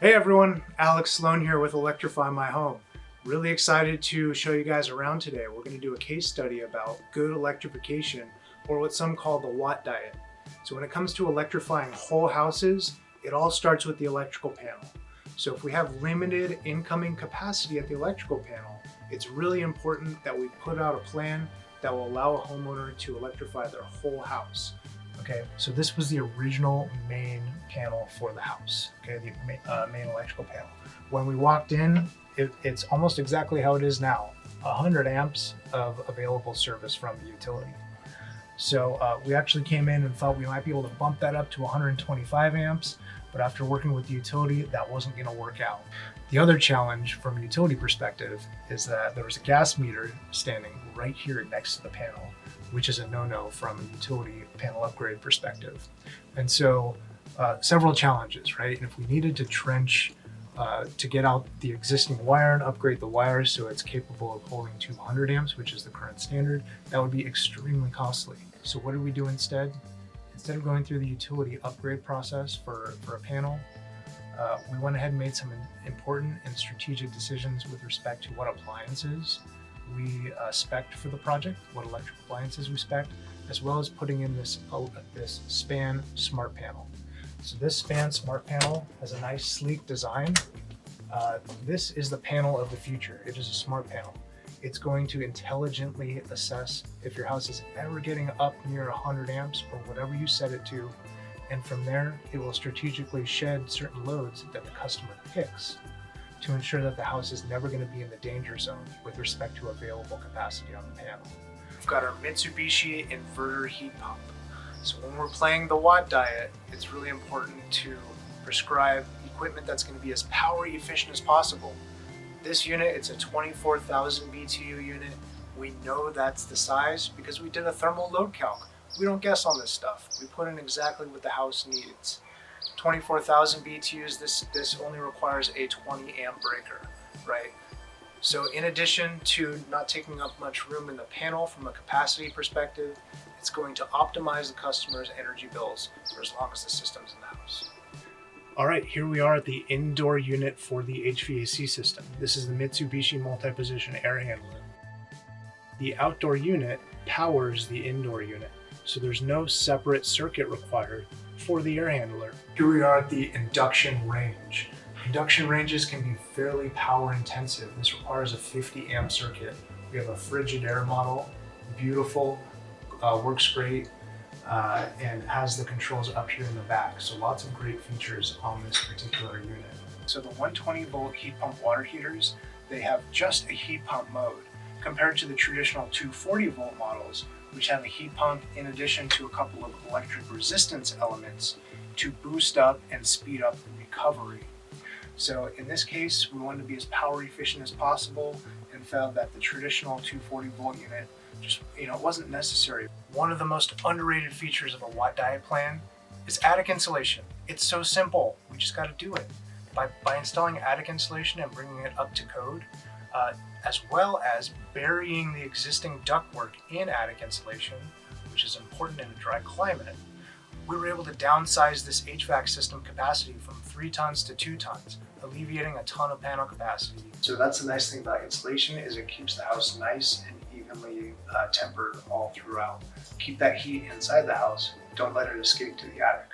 Hey everyone, Alex Sloan here with Electrify My Home. Really excited to show you guys around today. We're going to do a case study about good electrification, or what some call the Watt diet. So when it comes to electrifying whole houses, it all starts with the electrical panel. So if we have limited incoming capacity at the electrical panel, it's really important that we put out a plan that will allow a homeowner to electrify their whole house. Okay, so this was the original main panel for the house, okay, the main electrical panel. When we walked in, it's almost exactly how it is now, 100 amps of available service from the utility. So we actually came in and thought we might be able to bump that up to 125 amps, but after working with the utility, that wasn't going to work out. The other challenge from a utility perspective is that there was a gas meter standing right here next to the panel, which is a no-no from a utility panel upgrade perspective. And so several challenges, right? And if we needed to trench to get out the existing wire and upgrade the wires so it's capable of holding 200 amps, which is the current standard, that would be extremely costly. So what did we do instead? Instead of going through the utility upgrade process for a panel, we went ahead and made some important and strategic decisions with respect to what appliances we spec'd for the project, what electric appliances we spec'd, as well as putting in this SPAN smart panel. So this SPAN smart panel has a nice sleek design. This is the panel of the future. It is a smart panel. It's going to intelligently assess if your house is ever getting up near 100 amps or whatever you set it to, and from there it will strategically shed certain loads that the customer picks to ensure that the house is never going to be in the danger zone with respect to available capacity on the panel. We've got our Mitsubishi inverter heat pump. So when we're playing the Watt diet, it's really important to prescribe equipment that's going to be as power efficient as possible. This unit, it's a 24,000 BTU unit. We know that's the size because we did a thermal load calc. We don't guess on this stuff. We put in exactly what the house needs. 24,000 BTUs, this only requires a 20 amp breaker, right? So in addition to not taking up much room in the panel from a capacity perspective, it's going to optimize the customer's energy bills for as long as the system's in the house. All right, here we are at the indoor unit for the HVAC system. This is the Mitsubishi multi-position air handler. The outdoor unit powers the indoor unit, so there's no separate circuit required for the air handler. Here we are at the induction range. Induction ranges can be fairly power intensive. This requires a 50 amp circuit. We have a Frigidaire model, beautiful, works great, and has the controls up here in the back. So lots of great features on this particular unit. So the 120 volt heat pump water heaters, they have just a heat pump mode compared to the traditional 240 volt models, which have a heat pump in addition to a couple of electric resistance elements to boost up and speed up recovery. So in this case, we wanted to be as power efficient as possible and found that the traditional 240 volt unit just, it wasn't necessary. One of the most underrated features of a Watt diet plan is attic insulation. It's so simple, we just got to do it. By installing attic insulation and bringing it up to code, as well as burying the existing ductwork in attic insulation, which is important in a dry climate, we were able to downsize this HVAC system capacity from 3 tons to 2 tons, alleviating a ton of panel capacity. So that's the nice thing about insulation, is it keeps the house nice and evenly tempered all throughout. Keep that heat inside the house, don't let it escape to the attic.